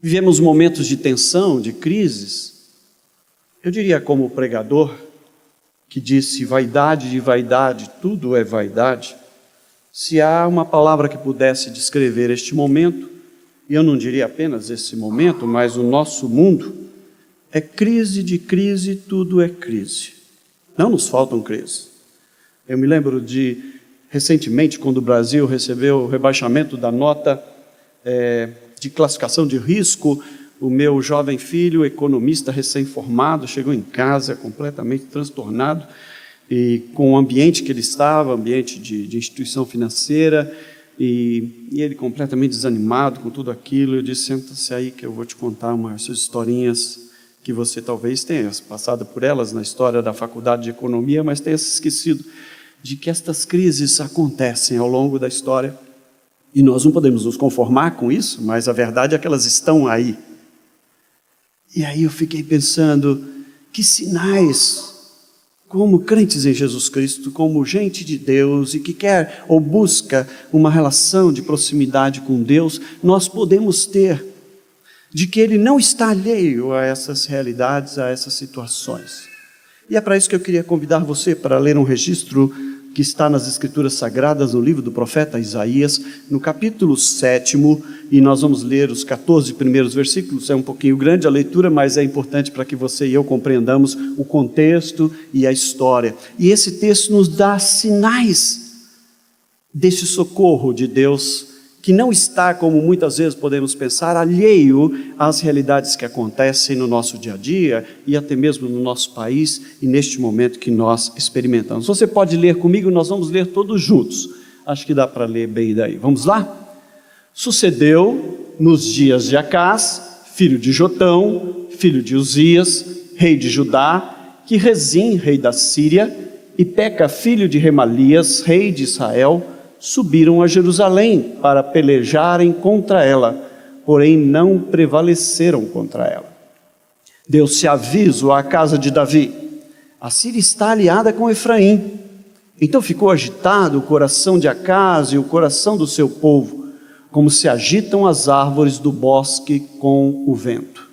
Vivemos momentos de tensão, de crises. Eu diria como pregador que disse vaidade de vaidade, tudo é vaidade. Se há uma palavra que pudesse descrever este momento, e eu não diria apenas esse momento, mas o nosso mundo, é crise de crise, tudo é crise. Não nos faltam crises. Eu me lembro recentemente, quando o Brasil recebeu o rebaixamento da nota de classificação de risco, o meu jovem filho, economista recém-formado, chegou em casa completamente transtornado, e com o ambiente que ele estava, ambiente de instituição financeira, e ele completamente desanimado com tudo aquilo. Eu disse: senta-se aí que eu vou te contar umas historinhas que você talvez tenha passado por elas na história da faculdade de economia, mas tenha se esquecido de que estas crises acontecem ao longo da história, e nós não podemos nos conformar com isso, mas a verdade é que elas estão aí. E aí eu fiquei pensando, que sinais, como crentes em Jesus Cristo, como gente de Deus e que quer ou busca uma relação de proximidade com Deus, nós podemos ter de que Ele não está alheio a essas realidades, a essas situações. E é para isso que eu queria convidar você para ler um registro que está nas Escrituras Sagradas, no livro do profeta Isaías, no capítulo 7, e nós vamos ler os 14 primeiros versículos. É um pouquinho grande a leitura, mas é importante para que você e eu compreendamos o contexto e a história. E esse texto nos dá sinais desse socorro de Deus, que não está, como muitas vezes podemos pensar, alheio às realidades que acontecem no nosso dia a dia e até mesmo no nosso país e neste momento que nós experimentamos. Você pode ler comigo, nós vamos ler todos juntos. Acho que dá para ler bem daí. Vamos lá? Sucedeu nos dias de Acás, filho de Jotão, filho de Uzias, rei de Judá, que Rezim, rei da Síria, e Peca, filho de Remalias, rei de Israel, subiram a Jerusalém para pelejarem contra ela, porém não prevaleceram contra ela. Deu-se aviso à casa de Davi: a Síria está aliada com Efraim. Então ficou agitado o coração de Acás e o coração do seu povo, como se agitam as árvores do bosque com o vento.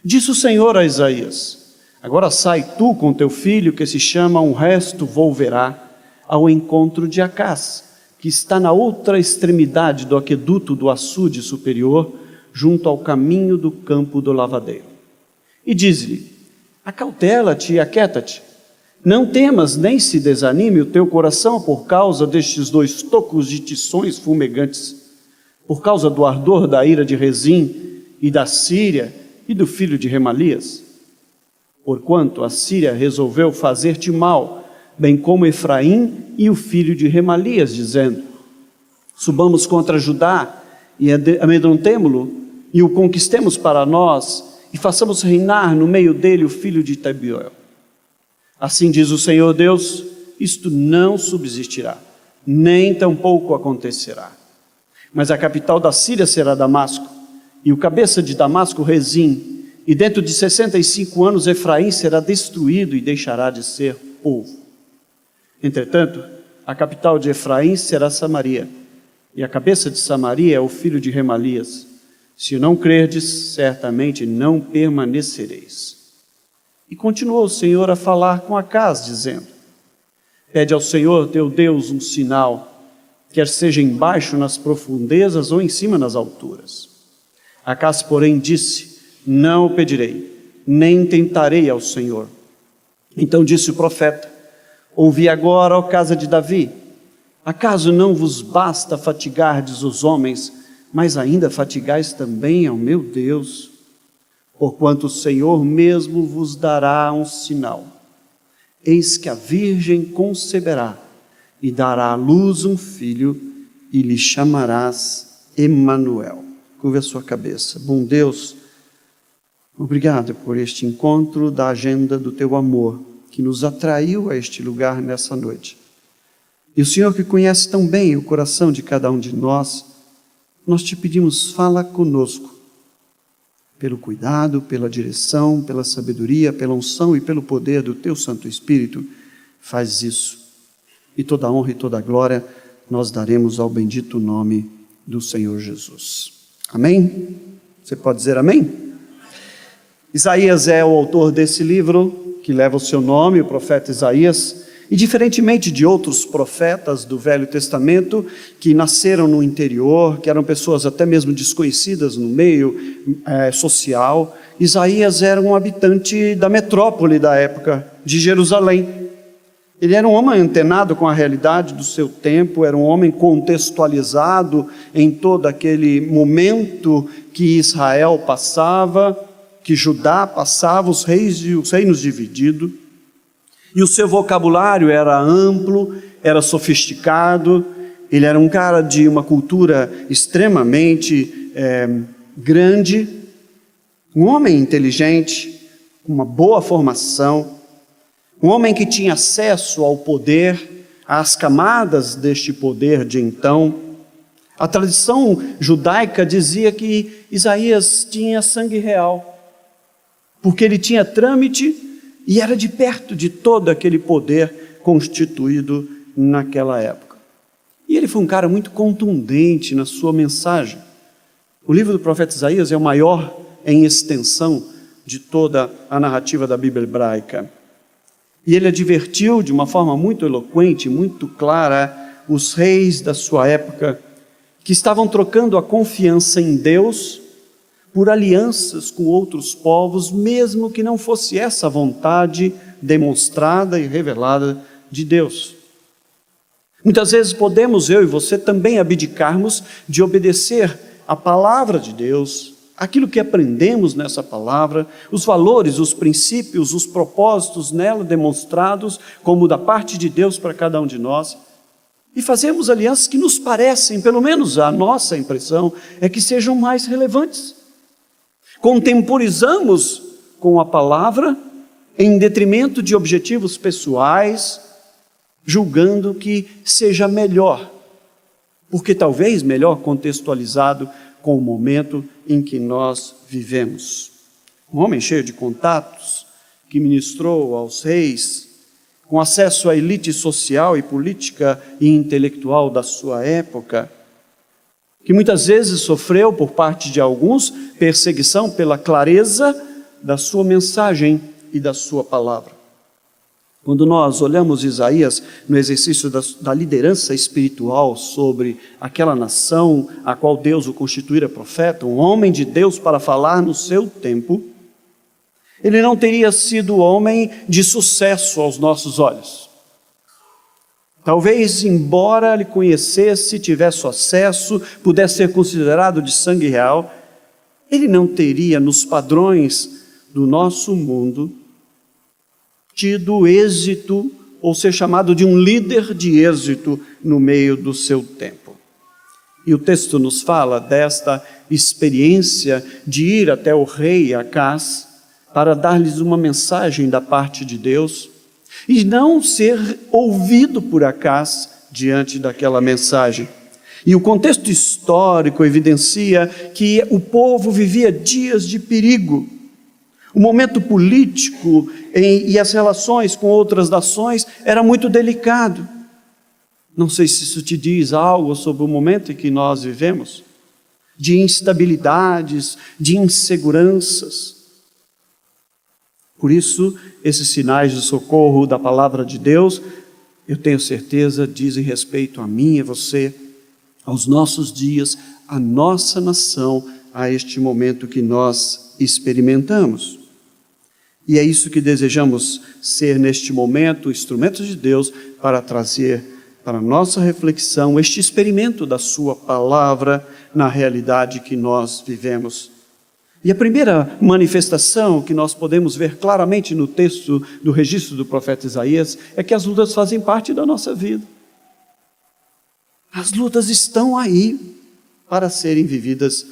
Disse o Senhor a Isaías: agora sai tu com teu filho, que se chama Um Resto Volverá, ao encontro de Acás, que está na outra extremidade do aqueduto do açude superior, junto ao caminho do campo do lavadeiro. E diz-lhe: acautela-te e aquieta-te, não temas nem se desanime o teu coração por causa destes 2 tocos de tições fumegantes, por causa do ardor da ira de Rezim e da Síria e do filho de Remalias. Porquanto a Síria resolveu fazer-te mal, bem como Efraim e o filho de Remalias, dizendo: subamos contra Judá e amedrontemo-lo, e o conquistemos para nós, e façamos reinar no meio dele o filho de Tabiel. Assim diz o Senhor Deus: isto não subsistirá, nem tampouco acontecerá. Mas a capital da Síria será Damasco, e o cabeça de Damasco Rezim, e dentro de 65 anos Efraim será destruído e deixará de ser povo. Entretanto, a capital de Efraim será Samaria, e a cabeça de Samaria é o filho de Remalias. Se não crerdes, certamente não permanecereis. E continuou o Senhor a falar com Acás, dizendo: pede ao Senhor teu Deus um sinal, quer seja embaixo nas profundezas ou em cima nas alturas. Acás, porém, disse: não o pedirei, nem tentarei ao Senhor. Então disse o profeta: ouvi agora, ó casa de Davi, acaso não vos basta fatigardes os homens, mas ainda fatigais também ao meu Deus? Porquanto o Senhor mesmo vos dará um sinal. Eis que a virgem conceberá e dará à luz um filho, e lhe chamarás Emanuel. Curva a sua cabeça. Bom Deus, obrigado por este encontro da agenda do teu amor, que nos atraiu a este lugar nessa noite. E o Senhor, que conhece tão bem o coração de cada um de nós, nós te pedimos: fala conosco, pelo cuidado, pela direção, pela sabedoria, pela unção e pelo poder do teu Santo Espírito. Faz isso, e toda a honra e toda a glória nós daremos ao bendito nome do Senhor Jesus. Amém? Você pode dizer amém? Isaías é o autor desse livro, que leva o seu nome, o profeta Isaías, e diferentemente de outros profetas do Velho Testamento, que nasceram no interior, que eram pessoas até mesmo desconhecidas no meio social, Isaías era um habitante da metrópole da época, de Jerusalém. Ele era um homem antenado com a realidade do seu tempo, era um homem contextualizado em todo aquele momento que Israel passava, que Judá passava, os reinos divididos. E o seu vocabulário era amplo, era sofisticado, ele era um cara de uma cultura extremamente grande, um homem inteligente, com uma boa formação, um homem que tinha acesso ao poder, às camadas deste poder de então. A tradição judaica dizia que Isaías tinha sangue real, porque ele tinha trâmite e era de perto de todo aquele poder constituído naquela época. E ele foi um cara muito contundente na sua mensagem. O livro do profeta Isaías é o maior em extensão de toda a narrativa da Bíblia hebraica. E ele advertiu de uma forma muito eloquente, muito clara, os reis da sua época, que estavam trocando a confiança em Deus por alianças com outros povos, mesmo que não fosse essa a vontade demonstrada e revelada de Deus. Muitas vezes podemos, eu e você, também abdicarmos de obedecer a palavra de Deus, aquilo que aprendemos nessa palavra, os valores, os princípios, os propósitos nela demonstrados como da parte de Deus para cada um de nós, e fazemos alianças que nos parecem, pelo menos a nossa impressão, é que sejam mais relevantes. Contemporizamos com a palavra em detrimento de objetivos pessoais, julgando que seja melhor, porque talvez melhor contextualizado com o momento em que nós vivemos. Um homem cheio de contatos, que ministrou aos reis, com acesso à elite social e política e intelectual da sua época, que muitas vezes sofreu por parte de alguns perseguição pela clareza da sua mensagem e da sua palavra. Quando nós olhamos Isaías no exercício da liderança espiritual sobre aquela nação a qual Deus o constituíra profeta, um homem de Deus para falar no seu tempo, ele não teria sido homem de sucesso aos nossos olhos. Talvez, embora ele conhecesse, tivesse acesso, pudesse ser considerado de sangue real, ele não teria, nos padrões do nosso mundo, tido êxito, ou ser chamado de um líder de êxito no meio do seu tempo. E o texto nos fala desta experiência de ir até o rei Acaz para dar-lhes uma mensagem da parte de Deus e não ser ouvido por Acaz diante daquela mensagem. E o contexto histórico evidencia que o povo vivia dias de perigo. O momento político e as relações com outras nações era muito delicado. Não sei se isso te diz algo sobre o momento em que nós vivemos, de instabilidades, de inseguranças. Por isso, esses sinais de socorro da palavra de Deus, eu tenho certeza, dizem respeito a mim e a você, aos nossos dias, à nossa nação, a este momento que nós experimentamos. E é isso que desejamos ser neste momento, instrumentos de Deus para trazer para a nossa reflexão este experimento da sua palavra na realidade que nós vivemos. E a primeira manifestação que nós podemos ver claramente no texto do registro do profeta Isaías é que as lutas fazem parte da nossa vida. As lutas estão aí para serem vividas,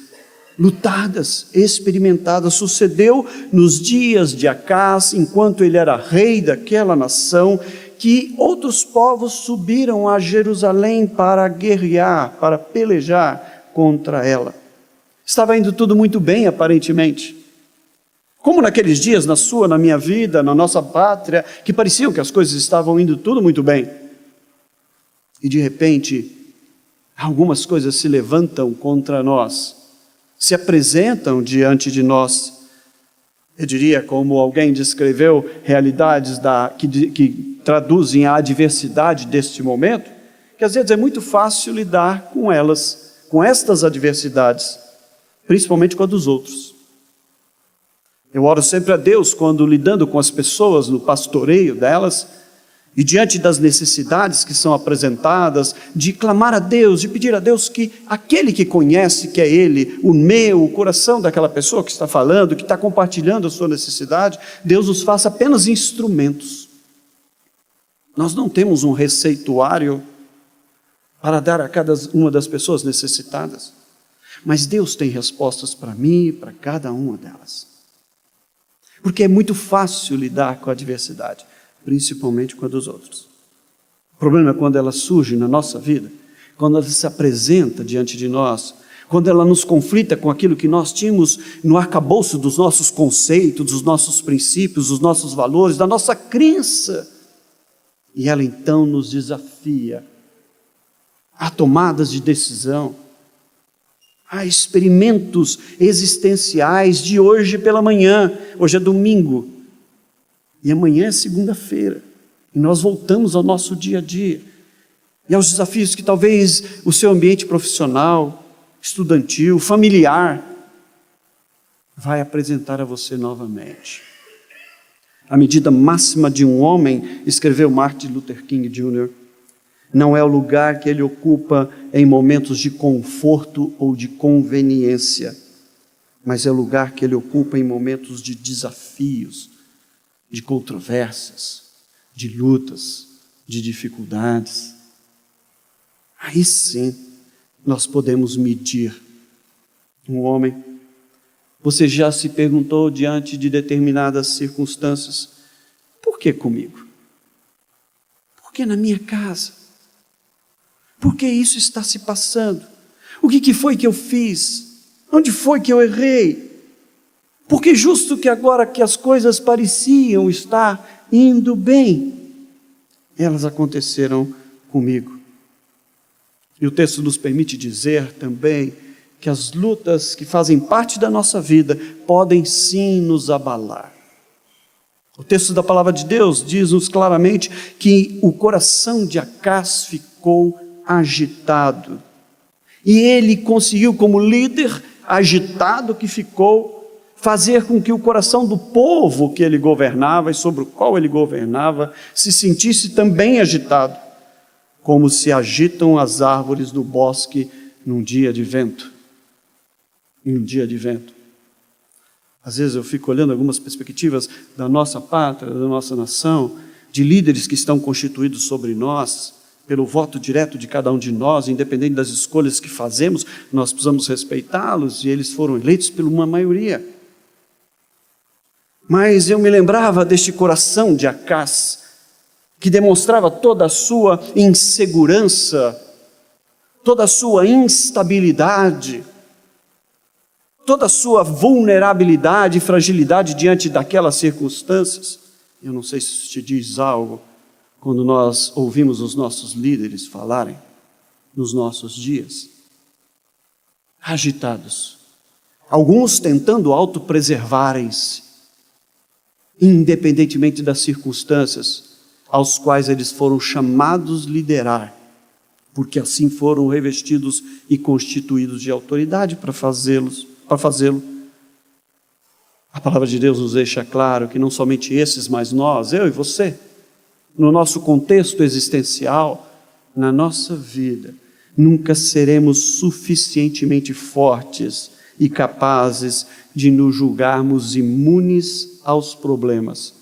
lutadas, experimentadas. Sucedeu nos dias de Acaz, enquanto ele era rei daquela nação, que outros povos subiram a Jerusalém para guerrear, para pelejar contra ela. Estava indo tudo muito bem, aparentemente. Como naqueles dias, na sua, na minha vida, na nossa pátria, que pareciam que as coisas estavam indo tudo muito bem. E de repente, algumas coisas se levantam contra nós. se apresentam diante de nós. Eu diria, como alguém descreveu, realidades que traduzem a adversidade deste momento, que às vezes é muito fácil lidar com elas, com estas adversidades, principalmente com a dos outros. Eu oro sempre a Deus quando lidando com as pessoas, no pastoreio delas, e diante das necessidades que são apresentadas, de clamar a Deus, de pedir a Deus que aquele que conhece, que é Ele, o coração daquela pessoa que está falando, que está compartilhando a sua necessidade, Deus os faça apenas instrumentos. Nós não temos um receituário para dar a cada uma das pessoas necessitadas, mas Deus tem respostas para mim e para cada uma delas. Porque é muito fácil lidar com a adversidade, principalmente com a dos outros. O problema é quando ela surge na nossa vida, quando ela se apresenta diante de nós, quando ela nos conflita com aquilo que nós tínhamos no arcabouço dos nossos conceitos, dos nossos princípios, dos nossos valores, da nossa crença. E ela então nos desafia a tomadas de decisão, a experimentos existenciais de hoje pela manhã. Hoje é domingo e amanhã é segunda-feira e nós voltamos ao nosso dia a dia e aos desafios que talvez o seu ambiente profissional, estudantil, familiar vai apresentar a você novamente. A medida máxima de um homem, escreveu Martin Luther King Jr., não é o lugar que ele ocupa em momentos de conforto ou de conveniência, mas é o lugar que ele ocupa em momentos de desafios, de controvérsias, de lutas, de dificuldades. Aí sim, nós podemos medir um homem. Você já se perguntou diante de determinadas circunstâncias, por que comigo? Por que na minha casa? Por que isso está se passando? O que foi que eu fiz? Onde foi que eu errei? Porque justo que agora que as coisas pareciam estar indo bem, elas aconteceram comigo. E o texto nos permite dizer também que as lutas que fazem parte da nossa vida podem sim nos abalar. O texto da palavra de Deus diz-nos claramente que o coração de Acás ficou agitado. E ele conseguiu, como líder agitado que ficou, fazer com que o coração do povo que ele governava e sobre o qual ele governava se sentisse também agitado, como se agitam as árvores do bosque num dia de vento. Em um dia de vento. Às vezes eu fico olhando algumas perspectivas da nossa pátria, da nossa nação, de líderes que estão constituídos sobre nós, pelo voto direto de cada um de nós, independente das escolhas que fazemos, nós precisamos respeitá-los, e eles foram eleitos por uma maioria. Mas eu me lembrava deste coração de Acás, que demonstrava toda a sua insegurança, toda a sua instabilidade, toda a sua vulnerabilidade e fragilidade diante daquelas circunstâncias. Eu não sei se isso te diz algo, quando nós ouvimos os nossos líderes falarem nos nossos dias, agitados, alguns tentando autopreservarem-se, independentemente das circunstâncias aos quais eles foram chamados a liderar, porque assim foram revestidos e constituídos de autoridade para fazê-lo. A palavra de Deus nos deixa claro que não somente esses, mas nós, eu e você, no nosso contexto existencial, na nossa vida, nunca seremos suficientemente fortes e capazes de nos julgarmos imunes aos problemas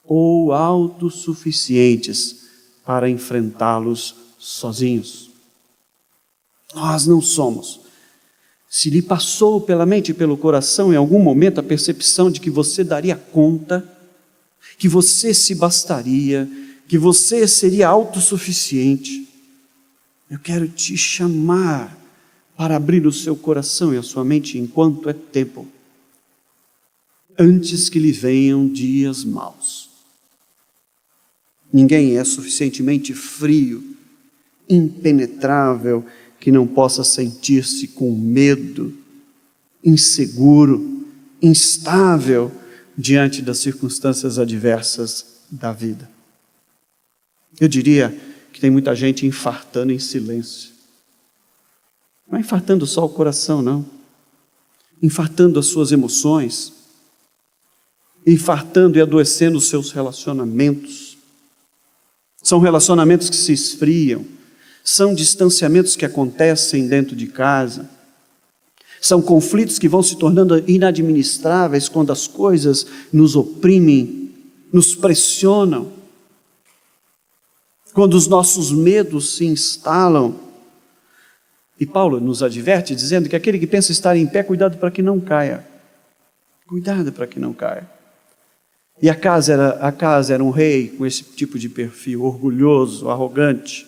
ou autossuficientes para enfrentá-los sozinhos. Nós não somos. Se lhe passou pela mente e pelo coração em algum momento a percepção de que você daria conta, que você se bastaria, que você seria autossuficiente, eu quero te chamar para abrir o seu coração e a sua mente enquanto é tempo, antes que lhe venham dias maus. Ninguém é suficientemente frio, impenetrável, que não possa sentir-se com medo inseguro, instável diante das circunstâncias adversas da vida. Eu diria que tem muita gente infartando em silêncio. Não é infartando só o coração, não. Infartando as suas emoções, infartando e adoecendo os seus relacionamentos. São relacionamentos que se esfriam, são distanciamentos que acontecem dentro de casa, são conflitos que vão se tornando inadministráveis quando as coisas nos oprimem, nos pressionam, quando os nossos medos se instalam. E Paulo nos adverte dizendo que aquele que pensa estar em pé, cuidado para que não caia. Cuidado para que não caia. E a casa era um rei com esse tipo de perfil, orgulhoso, arrogante,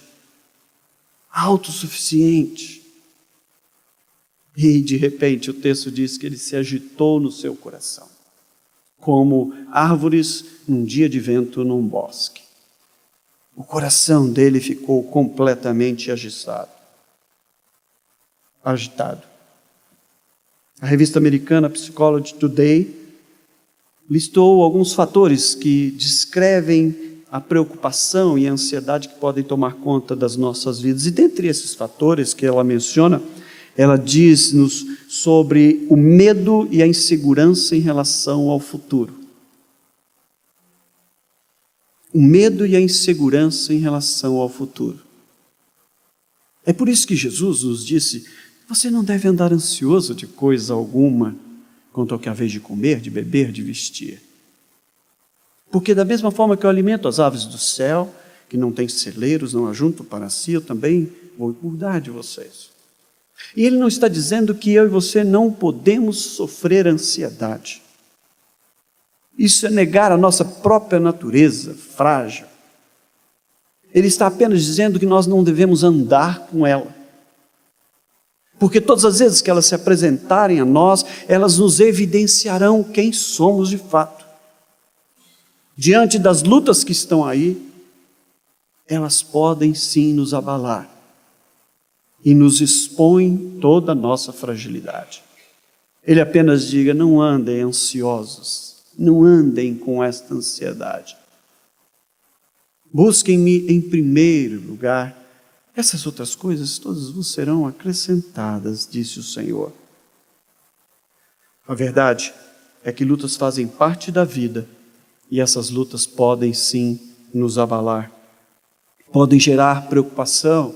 autossuficiente. E de repente o texto diz que ele se agitou no seu coração, como árvores num dia de vento num bosque. O coração dele ficou completamente agitado. A revista americana Psychology Today listou alguns fatores que descrevem a preocupação e a ansiedade que podem tomar conta das nossas vidas. E dentre esses fatores que ela menciona, ela diz-nos sobre o medo e a insegurança em relação ao futuro. O medo e a insegurança em relação ao futuro. É por isso que Jesus nos disse: você não deve andar ansioso de coisa alguma quanto ao que há vez de comer, de beber, de vestir. Porque da mesma forma que eu alimento as aves do céu, que não têm celeiros, não ajuntam para si, eu também vou cuidar de vocês. E ele não está dizendo que eu e você não podemos sofrer ansiedade. Isso é negar a nossa própria natureza frágil. Ele está apenas dizendo que nós não devemos andar com ela. Porque todas as vezes que elas se apresentarem a nós, elas nos evidenciarão quem somos de fato. Diante das lutas que estão aí, elas podem sim nos abalar e nos expõem toda a nossa fragilidade. Ele apenas diga: não andem ansiosos, não andem com esta ansiedade. Busquem-me em primeiro lugar. Essas outras coisas todas vos serão acrescentadas, disse o Senhor. A verdade é que lutas fazem parte da vida e essas lutas podem sim nos abalar, podem gerar preocupação,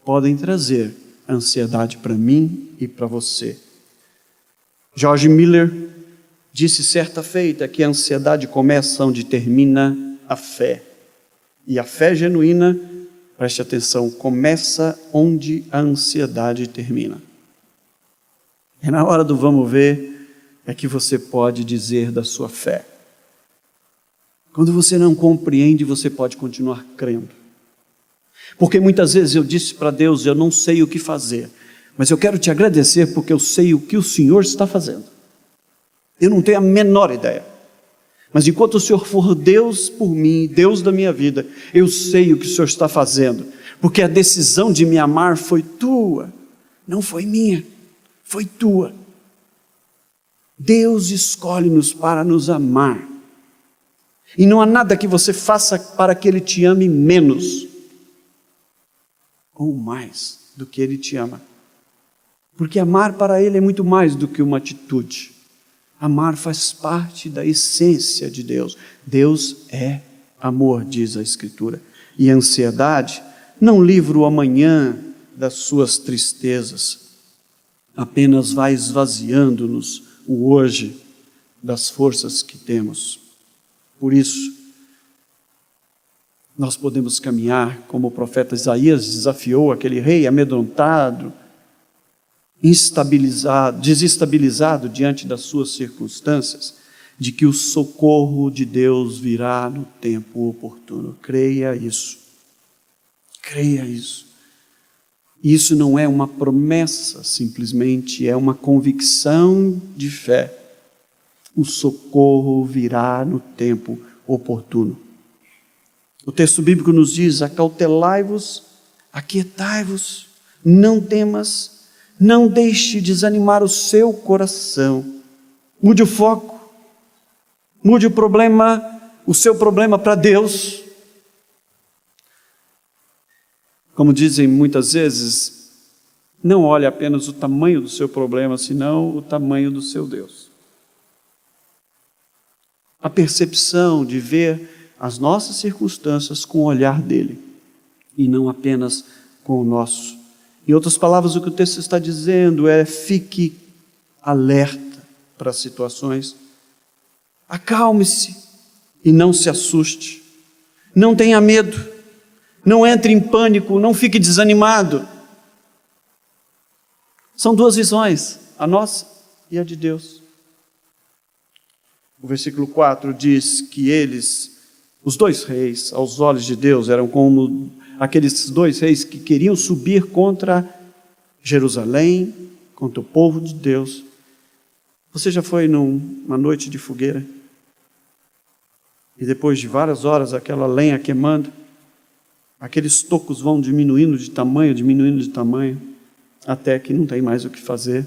podem trazer ansiedade para mim e para você. George Miller disse certa feita que a ansiedade começa onde termina a fé. E a fé genuína, preste atenção, começa onde a ansiedade termina. É na hora do vamos ver é que você pode dizer da sua fé. Quando você não compreende, você pode continuar crendo. Porque muitas vezes eu disse para Deus: eu não sei o que fazer, mas eu quero te agradecer porque eu sei o que o Senhor está fazendo. Eu não tenho a menor ideia. Mas enquanto o Senhor for Deus por mim, Deus da minha vida, eu sei o que o Senhor está fazendo. Porque a decisão de me amar foi tua, não foi minha, foi tua. Deus escolhe-nos para nos amar. E não há nada que você faça para que Ele te ame menos ou mais do que Ele te ama. Porque amar para Ele é muito mais do que uma atitude. Amar faz parte da essência de Deus. Deus é amor, diz a Escritura. E a ansiedade não livra o amanhã das suas tristezas, apenas vai esvaziando-nos o hoje das forças que temos. Por isso, nós podemos caminhar como o profeta Isaías desafiou aquele rei amedrontado, instabilizado, desestabilizado diante das suas circunstâncias, de que o socorro de Deus virá no tempo oportuno. Creia isso. Creia isso. Isso não é uma promessa, simplesmente é uma convicção de fé. O socorro virá no tempo oportuno. O texto bíblico nos diz: acautelai-vos, aquietai-vos, não temas, Não deixe desanimar o seu coração. Mude o foco. Mude o seu problema para Deus. Como dizem muitas vezes, não olhe apenas o tamanho do seu problema, senão o tamanho do seu Deus. A percepção de ver as nossas circunstâncias com o olhar dele, e não apenas com o nosso. Em outras palavras, o que o texto está dizendo é: fique alerta para as situações, acalme-se e não se assuste, não tenha medo, não entre em pânico, não fique desanimado. São duas visões, a nossa e a de Deus. O versículo 4 diz que eles, os dois reis, aos olhos de Deus, eram como aqueles dois reis que queriam subir contra Jerusalém, contra o povo de Deus. Você já foi numa noite de fogueira? E depois de várias horas, aquela lenha queimando, aqueles tocos vão diminuindo de tamanho, até que não tem mais o que fazer.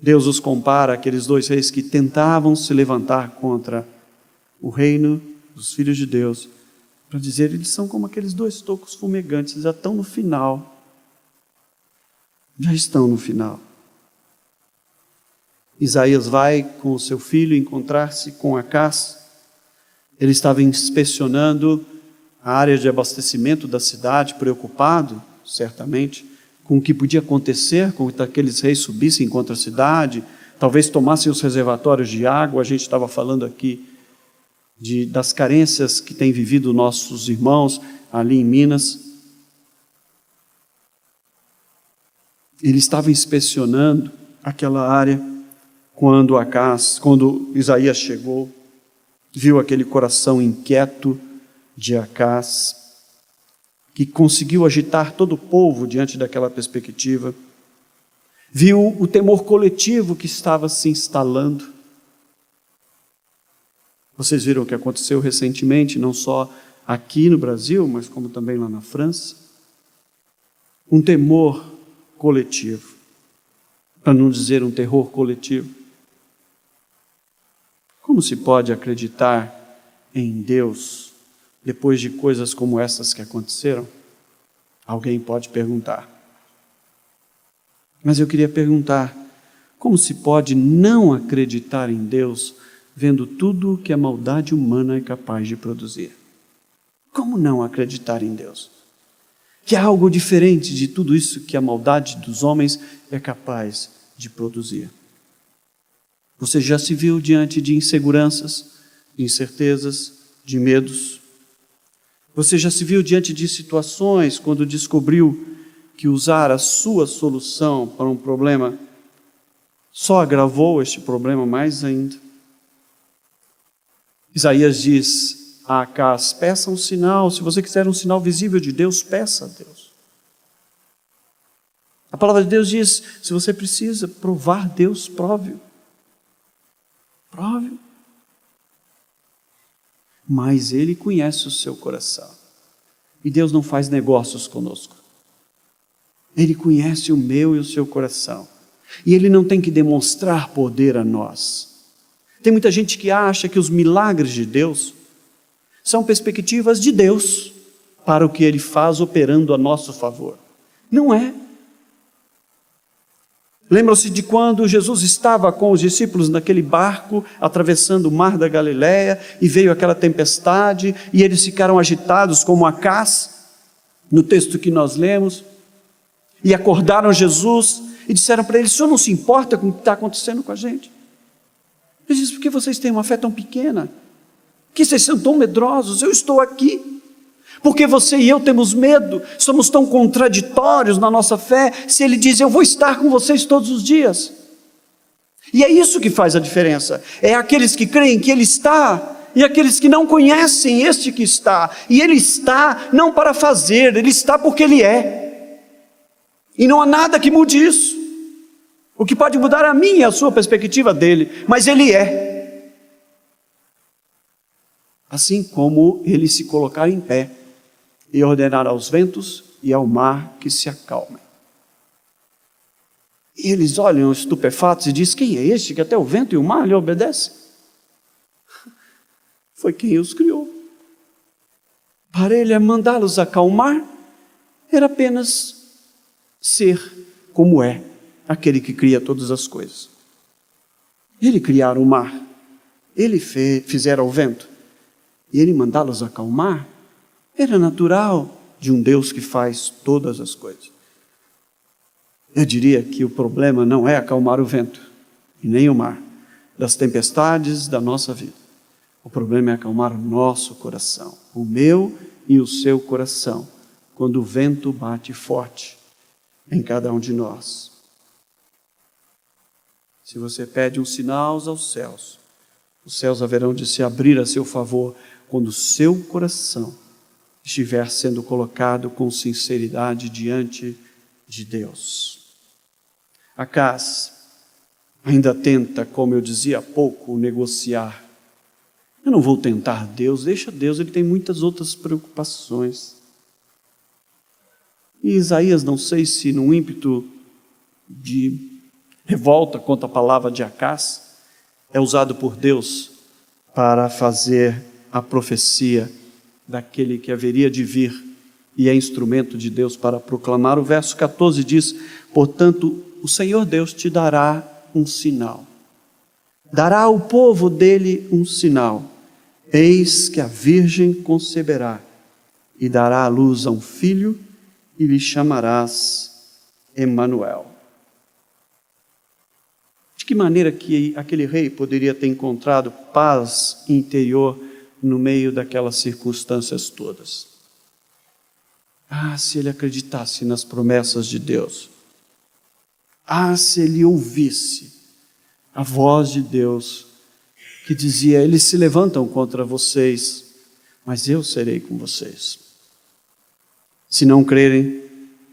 Deus os compara àqueles dois reis que tentavam se levantar contra o reino dos filhos de Deus, para dizer: eles são como aqueles dois tocos fumegantes, já estão no final. Já estão no final. Isaías vai com o seu filho encontrar-se com Acás. Ele estava inspecionando a área de abastecimento da cidade, preocupado, certamente, com o que podia acontecer, com que aqueles reis subissem contra a cidade, talvez tomassem os reservatórios de água. A gente estava falando aqui das carências que têm vivido nossos irmãos ali em Minas. Ele estava inspecionando aquela área quando Isaías chegou, viu aquele coração inquieto de Acás, que conseguiu agitar todo o povo diante daquela perspectiva, viu o temor coletivo que estava se instalando. Vocês viram o que aconteceu recentemente, não só aqui no Brasil, mas como também lá na França? Um temor coletivo, para não dizer um terror coletivo. Como se pode acreditar em Deus depois de coisas como essas que aconteceram? Alguém pode perguntar. Mas eu queria perguntar: como se pode não acreditar em Deus vendo tudo o que a maldade humana é capaz de produzir? Como não acreditar em Deus? Que há algo diferente de tudo isso que a maldade dos homens é capaz de produzir. Você já se viu diante de inseguranças, de incertezas, de medos? Você já se viu diante de situações quando descobriu que usar a sua solução para um problema só agravou este problema mais ainda? Isaías diz a Acás: peça um sinal. Se você quiser um sinal visível de Deus, peça a Deus. A palavra de Deus diz: se você precisa provar Deus, prove-o. Prove-o. Mas Ele conhece o seu coração. E Deus não faz negócios conosco. Ele conhece o meu e o seu coração. E Ele não tem que demonstrar poder a nós. Tem muita gente que acha que os milagres de Deus são perspectivas de Deus para o que Ele faz operando a nosso favor. Não é. Lembram-se de quando Jesus estava com os discípulos naquele barco, atravessando o mar da Galileia, e veio aquela tempestade, e eles ficaram agitados como Acás, no texto que nós lemos, e acordaram Jesus, e disseram para ele: o senhor não se importa com o que está acontecendo com a gente? Ele disse: por que vocês têm uma fé tão pequena? Por que vocês são tão medrosos? Eu estou aqui. Porque você e eu temos medo, somos tão contraditórios na nossa fé, se Ele diz: eu vou estar com vocês todos os dias. E é isso que faz a diferença, é aqueles que creem que Ele está, e aqueles que não conhecem este que está, e Ele está não para fazer, Ele está porque Ele é, e não há nada que mude isso. O que pode mudar a minha e a sua perspectiva dEle, mas Ele é. Assim como Ele se colocar em pé, e ordenar aos ventos e ao mar que se acalmem. E eles olham estupefatos e dizem: quem é este que até o vento e o mar lhe obedecem? Foi quem os criou. Para ele mandá-los acalmar, era apenas ser como é aquele que cria todas as coisas. Ele criara o mar, ele fizera o vento, e ele mandá-los acalmar, era natural de um Deus que faz todas as coisas. Eu diria que o problema não é acalmar o vento, e nem o mar, das tempestades da nossa vida. O problema é acalmar o nosso coração, o meu e o seu coração, quando o vento bate forte em cada um de nós. Se você pede um sinal aos céus, os céus haverão de se abrir a seu favor quando o seu coração estiver sendo colocado com sinceridade diante de Deus. Acás ainda tenta, como eu dizia há pouco, negociar. Eu não vou tentar Deus, deixa Deus, ele tem muitas outras preocupações. E Isaías, não sei se num ímpeto de revolta contra a palavra de Acás, é usado por Deus para fazer a profecia daquele que haveria de vir e é instrumento de Deus para proclamar. O verso 14 diz: portanto, o Senhor Deus te dará um sinal. Dará ao povo dele um sinal. Eis que a virgem conceberá e dará à luz a um filho e lhe chamarás Emanuel. De que maneira que aquele rei poderia ter encontrado paz interior no meio daquelas circunstâncias todas? Se ele acreditasse nas promessas de Deus. Se ele ouvisse a voz de Deus que dizia: eles se levantam contra vocês, mas eu serei com vocês. Se não crerem,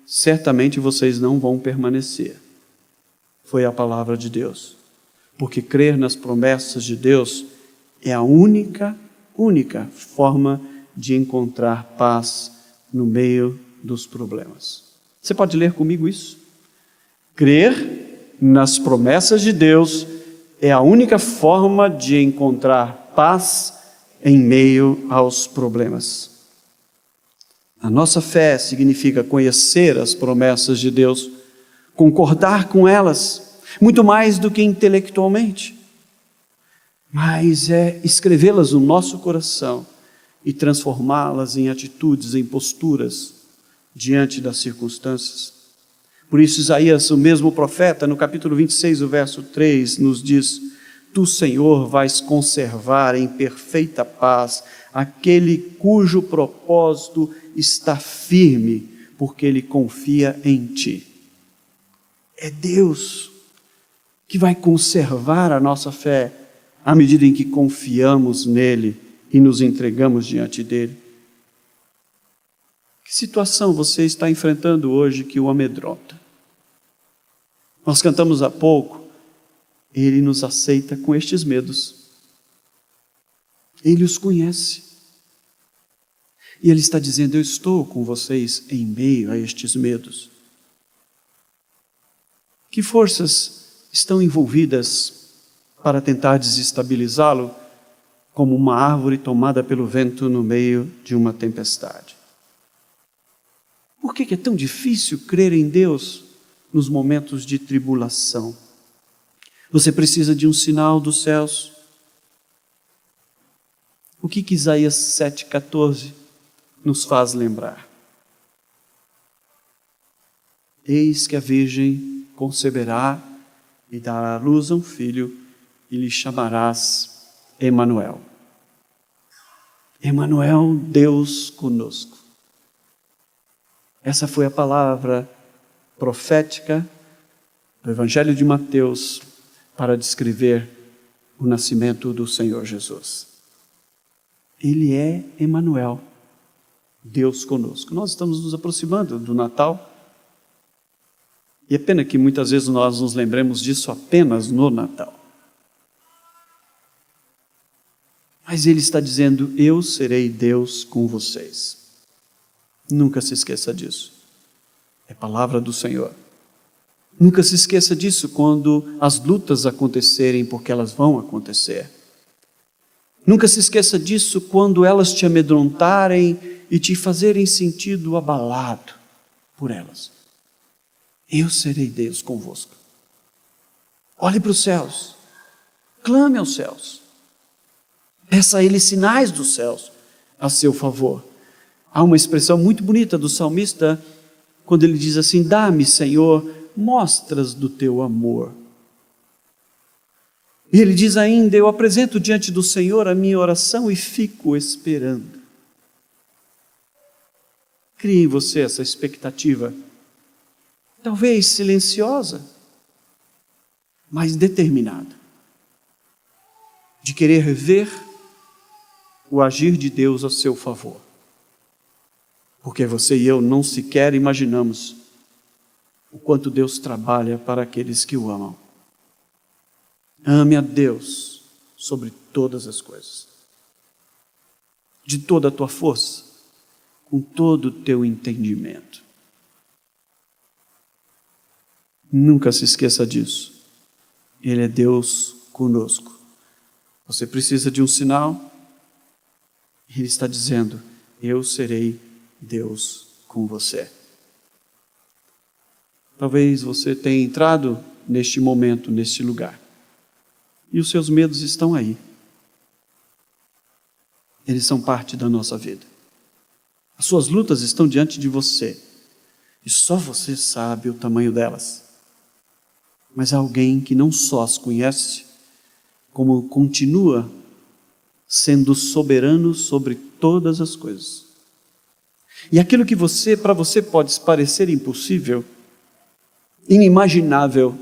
certamente vocês não vão permanecer. Foi a palavra de Deus. Porque crer nas promessas de Deus é a única forma de encontrar paz no meio dos problemas. Você pode ler comigo isso? Crer nas promessas de Deus é a única forma de encontrar paz em meio aos problemas. A nossa fé significa conhecer as promessas de Deus, concordar com elas, muito mais do que intelectualmente, mas é escrevê-las no nosso coração e transformá-las em atitudes, em posturas diante das circunstâncias. Por isso Isaías, o mesmo profeta, no capítulo 26, o verso 3, nos diz: tu, Senhor, vais conservar em perfeita paz aquele cujo propósito está firme, porque ele confia em ti. É Deus que vai conservar a nossa fé à medida em que confiamos nele e nos entregamos diante dele. Que situação você está enfrentando hoje que o amedronta? Nós cantamos há pouco: ele nos aceita com estes medos. Ele os conhece. E ele está dizendo: eu estou com vocês em meio a estes medos. Que forças estão envolvidas para tentar desestabilizá-lo, como uma árvore tomada pelo vento no meio de uma tempestade? Por que é tão difícil crer em Deus nos momentos de tribulação? Você precisa de um sinal dos céus. O que Isaías 7,14 nos faz lembrar? Eis que a virgem conceberá e dará à luz a um filho, e lhe chamarás Emanuel. Emanuel, Deus conosco. Essa foi a palavra profética do Evangelho de Mateus para descrever o nascimento do Senhor Jesus. Ele é Emanuel, Deus conosco. Nós estamos nos aproximando do Natal, e é pena que muitas vezes nós nos lembremos disso apenas no Natal. Mas ele está dizendo: eu serei Deus com vocês. Nunca se esqueça disso. É palavra do Senhor. Nunca se esqueça disso quando as lutas acontecerem, porque elas vão acontecer. Nunca se esqueça disso quando elas te amedrontarem e te fazerem sentido abalado por elas. Eu serei Deus convosco. Olhe para os céus, clame aos céus, peça a Ele sinais dos céus a seu favor. Há uma expressão muito bonita do salmista, quando ele diz assim: dá-me, Senhor, mostras do teu amor. E ele diz ainda: eu apresento diante do Senhor a minha oração e fico esperando. Crie em você essa expectativa, talvez silenciosa, mas determinada, de querer ver o agir de Deus a seu favor. Porque você e eu não sequer imaginamos o quanto Deus trabalha para aqueles que o amam. Ame a Deus sobre todas as coisas, de toda a tua força, com todo o teu entendimento. Nunca se esqueça disso. Ele é Deus conosco. Você precisa de um sinal? Ele está dizendo: eu serei Deus com você. Talvez você tenha entrado neste momento, neste lugar, e os seus medos estão aí. Eles são parte da nossa vida. As suas lutas estão diante de você, e só você sabe o tamanho delas. Mas há alguém que não só as conhece, como continua sendo soberano sobre todas as coisas. E aquilo que para você pode parecer impossível, inimaginável,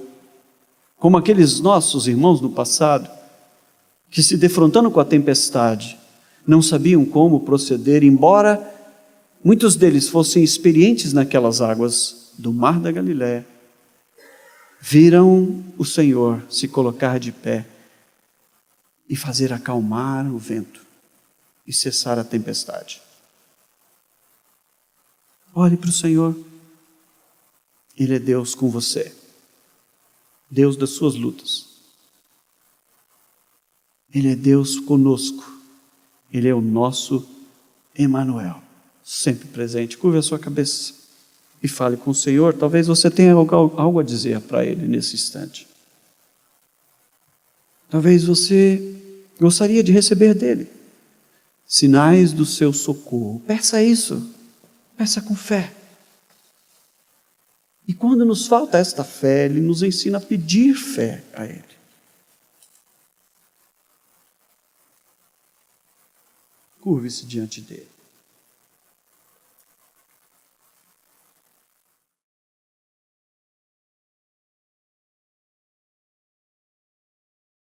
como aqueles nossos irmãos no passado, que se defrontando com a tempestade, não sabiam como proceder, embora muitos deles fossem experientes naquelas águas do mar da Galiléia, viram o Senhor se colocar de pé e fazer acalmar o vento e cessar a tempestade. Olhe para o Senhor. Ele é Deus com você, Deus das suas lutas. Ele é Deus conosco. Ele é o nosso Emanuel, sempre presente. Curve a sua cabeça e fale com o Senhor. Talvez você tenha algo a dizer para Ele nesse instante. Talvez você gostaria de receber dEle sinais do seu socorro. Peça isso, peça com fé. E quando nos falta esta fé, Ele nos ensina a pedir fé a Ele. Curve-se diante dEle.